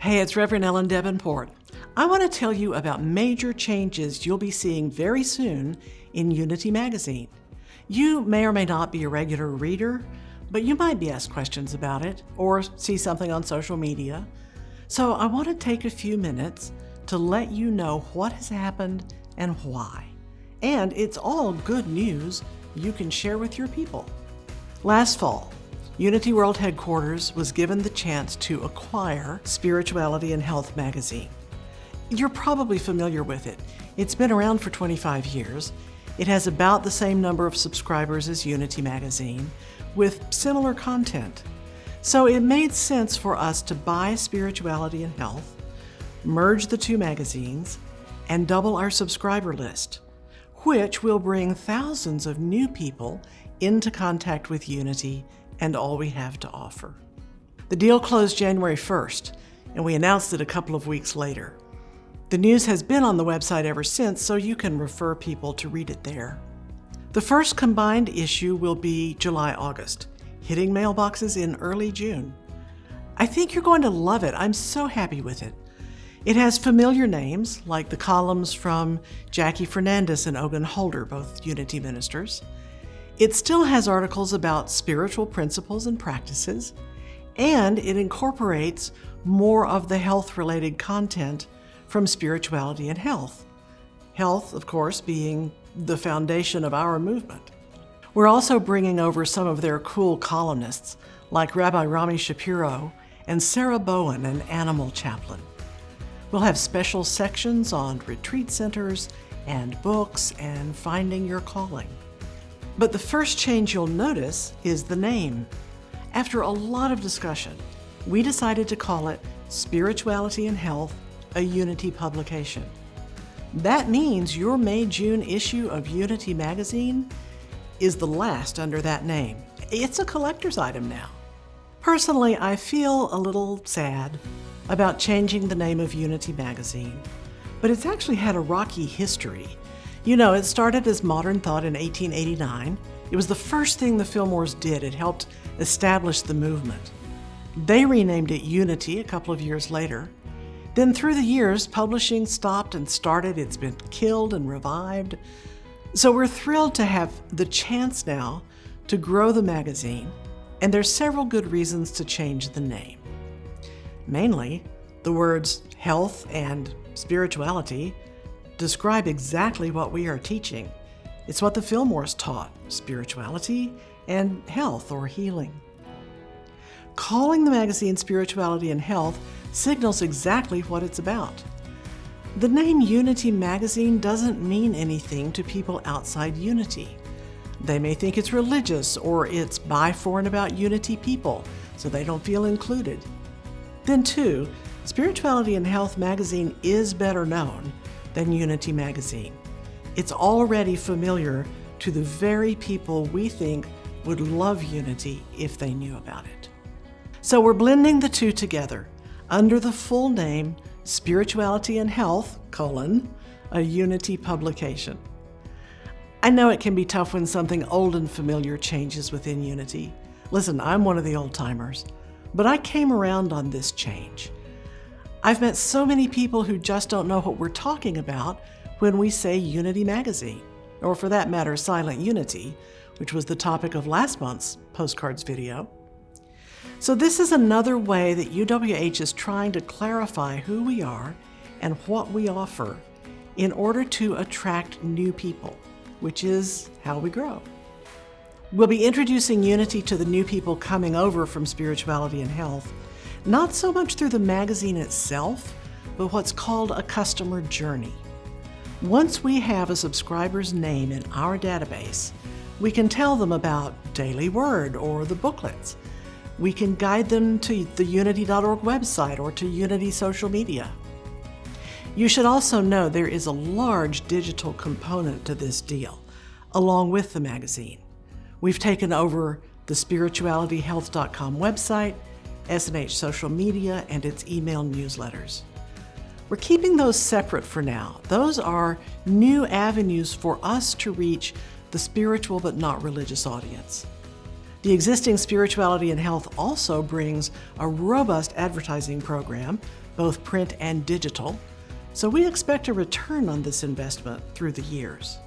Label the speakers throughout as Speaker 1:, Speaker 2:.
Speaker 1: Hey, it's Reverend Ellen Debenport. I want to tell you about major changes you'll be seeing very soon in Unity magazine. You may or may not be a regular reader, but you might be asked questions about it or see something on social media. So I want to take a few minutes to let you know what has happened and why. And it's all good news you can share with your people. Last fall, Unity World Headquarters was given the chance to acquire Spirituality and Health magazine. You're probably familiar with it. It's been around for 25 years. It has about the same number of subscribers as Unity magazine, with similar content. So it made sense for us to buy Spirituality and Health, merge the two magazines, and double our subscriber list, which will bring thousands of new people into contact with Unity and all we have to offer. The deal closed January 1st, and we announced it a couple of weeks later. The news has been on the website ever since, so you can refer people to read it there. The first combined issue will be July-August, hitting mailboxes in early June. I think you're going to love it. I'm so happy with it. It has familiar names, like the columns from Jackie Fernandez and Ogun Holder, both Unity ministers. It still has articles about spiritual principles and practices, and it incorporates more of the health-related content from Spirituality and Health. Health, of course, being the foundation of our movement. We're also bringing over some of their cool columnists, like Rabbi Rami Shapiro and Sarah Bowen, an animal chaplain. We'll have special sections on retreat centers and books and finding your calling. But the first change you'll notice is the name. After a lot of discussion, we decided to call it Spirituality and Health, a Unity publication. That means your May-June issue of Unity magazine is the last under that name. It's a collector's item now. Personally, I feel a little sad about changing the name of Unity magazine, but it's actually had a rocky history. You know, it started as Modern Thought in 1889. It was the first thing the Fillmores did. It helped establish the movement. They renamed it Unity a couple of years later. Then through the years, publishing stopped and started. It's been killed and revived. So we're thrilled to have the chance now to grow the magazine, and there's several good reasons to change the name. Mainly, the words health and spirituality describe exactly what we are teaching. It's what the Fillmores taught, spirituality and health or healing. Calling the magazine Spirituality and Health signals exactly what it's about. The name Unity Magazine doesn't mean anything to people outside Unity. They may think it's religious or it's by, for, and about Unity people, so they don't feel included. Then too, Spirituality and Health magazine is better known than Unity magazine. It's already familiar to the very people we think would love Unity if they knew about it. So we're blending the two together under the full name Spirituality and Health, a Unity publication. I know it can be tough when something old and familiar changes within Unity. Listen, I'm one of the old timers, but I came around on this change. I've met so many people who just don't know what we're talking about when we say Unity Magazine, or for that matter, Silent Unity, which was the topic of last month's Postcards video. So this is another way that UWH is trying to clarify who we are and what we offer in order to attract new people, which is how we grow. We'll be introducing Unity to the new people coming over from Spirituality and Health, not so much through the magazine itself, but what's called a customer journey. Once we have a subscriber's name in our database, we can tell them about Daily Word or the booklets. We can guide them to the unity.org website or to Unity social media. You should also know there is a large digital component to this deal, along with the magazine. We've taken over the spiritualityhealth.com website, SNH social media, and its email newsletters. We're keeping those separate for now. Those are new avenues for us to reach the spiritual but not religious audience. The existing Spirituality and Health also brings a robust advertising program both print and digital, so we expect a return on this investment through the years.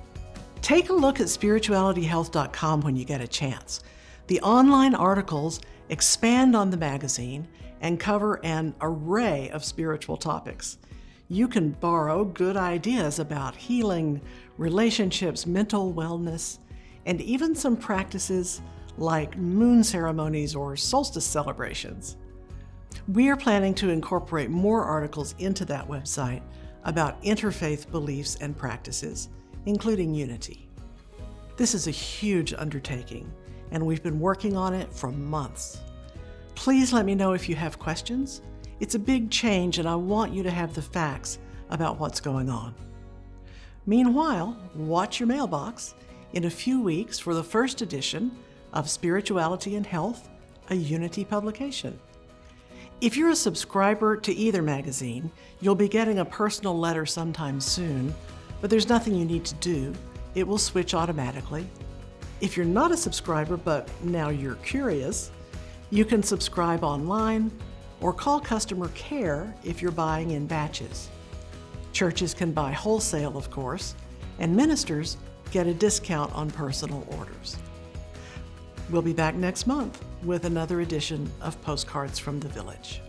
Speaker 1: Take a look at spiritualityhealth.com when you get a chance. The online articles expand on the magazine and cover an array of spiritual topics. You can borrow good ideas about healing, relationships, mental wellness, and even some practices like moon ceremonies or solstice celebrations. We are planning to incorporate more articles into that website about interfaith beliefs and practices, including unity. This is a huge undertaking, and we've been working on it for months. Please let me know if you have questions. It's a big change, and I want you to have the facts about what's going on. Meanwhile, watch your mailbox in a few weeks for the first edition of Spirituality and Health, a Unity publication. If you're a subscriber to either magazine, you'll be getting a personal letter sometime soon, but there's nothing you need to do. It will switch automatically. If you're not a subscriber, but now you're curious, you can subscribe online or call customer care if you're buying in batches. Churches can buy wholesale, of course, and ministers get a discount on personal orders. We'll be back next month with another edition of Postcards from the Village.